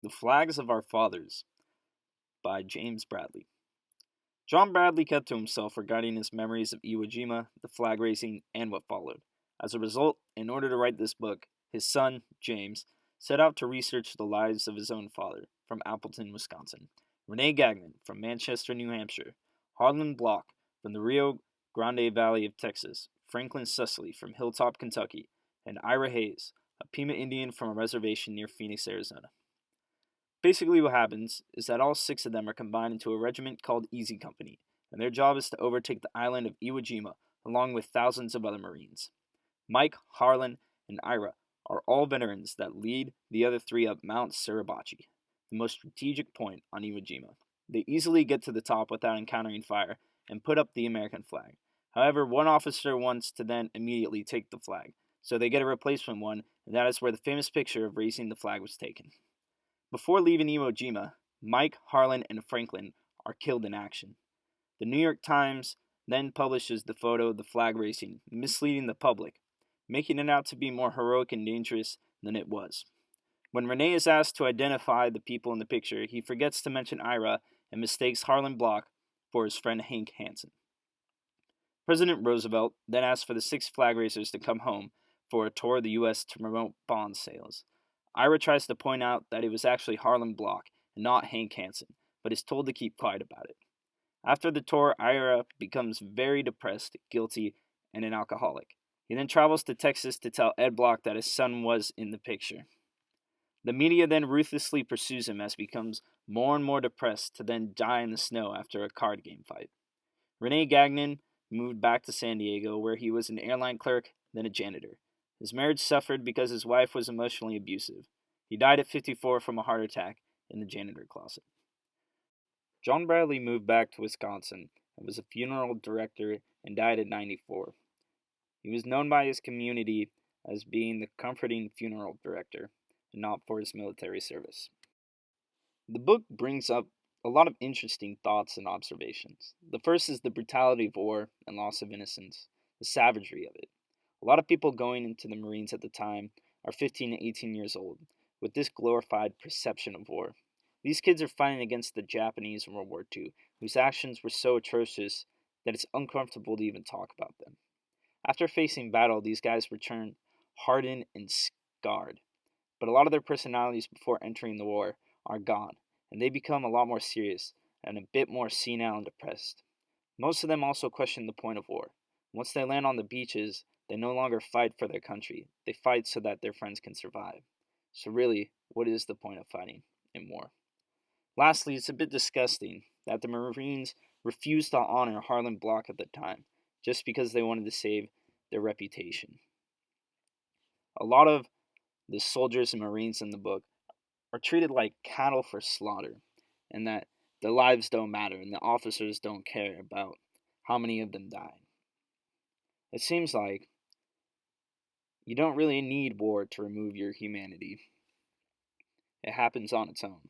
The Flags of Our Fathers by James Bradley. John Bradley kept to himself regarding his memories of Iwo Jima, the flag raising, and what followed. As a result, in order to write this book, his son, James, set out to research the lives of his own father, from Appleton, Wisconsin, Rene Gagnon, from Manchester, New Hampshire, Harlan Block, from the Rio Grande Valley of Texas, Franklin Susley, from Hilltop, Kentucky, and Ira Hayes, a Pima Indian from a reservation near Phoenix, Arizona. Basically, what happens is that all 6 of them are combined into a regiment called Easy Company, and their job is to overtake the island of Iwo Jima along with thousands of other Marines. Mike, Harlan, and Ira are all veterans that lead the other 3 up Mount Suribachi, the most strategic point on Iwo Jima. They easily get to the top without encountering fire and put up the American flag. However, one officer wants to then immediately take the flag, so they get a replacement one, and that is where the famous picture of raising the flag was taken. Before leaving Iwo Jima, Mike, Harlan, and Franklin are killed in action. The New York Times then publishes the photo of the flag raising, misleading the public, making it out to be more heroic and dangerous than it was. When Rene is asked to identify the people in the picture, he forgets to mention Ira and mistakes Harlan Block for his friend Hank Hansen. President Roosevelt then asked for the 6 flag raisers to come home for a tour of the U.S. to promote bond sales. Ira tries to point out that it was actually Harlan Block and not Hank Hansen, but is told to keep quiet about it. After the tour, Ira becomes very depressed, guilty, and an alcoholic. He then travels to Texas to tell Ed Block that his son was in the picture. The media then ruthlessly pursues him as he becomes more and more depressed to then die in the snow after a card game fight. Rene Gagnon moved back to San Diego, where he was an airline clerk, then a janitor. His marriage suffered because his wife was emotionally abusive. He died at 54 from a heart attack in the janitor closet. John Bradley moved back to Wisconsin and was a funeral director and died at 94. He was known by his community as being the comforting funeral director and not for his military service. The book brings up a lot of interesting thoughts and observations. The first is the brutality of war and loss of innocence, the savagery of it. A lot of people going into the Marines at the time are 15 to 18 years old, with this glorified perception of war. These kids are fighting against the Japanese in World War II, whose actions were so atrocious that it's uncomfortable to even talk about them. After facing battle, these guys return hardened and scarred, but a lot of their personalities before entering the war are gone, and they become a lot more serious and a bit more senile and depressed. Most of them also question the point of war. Once they land on the beaches, they no longer fight for their country. They fight so that their friends can survive. So really, what is the point of fighting in war? Lastly, it's a bit disgusting that the Marines refused to honor Harlan Block at the time, just because they wanted to save their reputation. A lot of the soldiers and Marines in the book are treated like cattle for slaughter, and that their lives don't matter and the officers don't care about how many of them died. It seems like you don't really need war to remove your humanity. It happens on its own.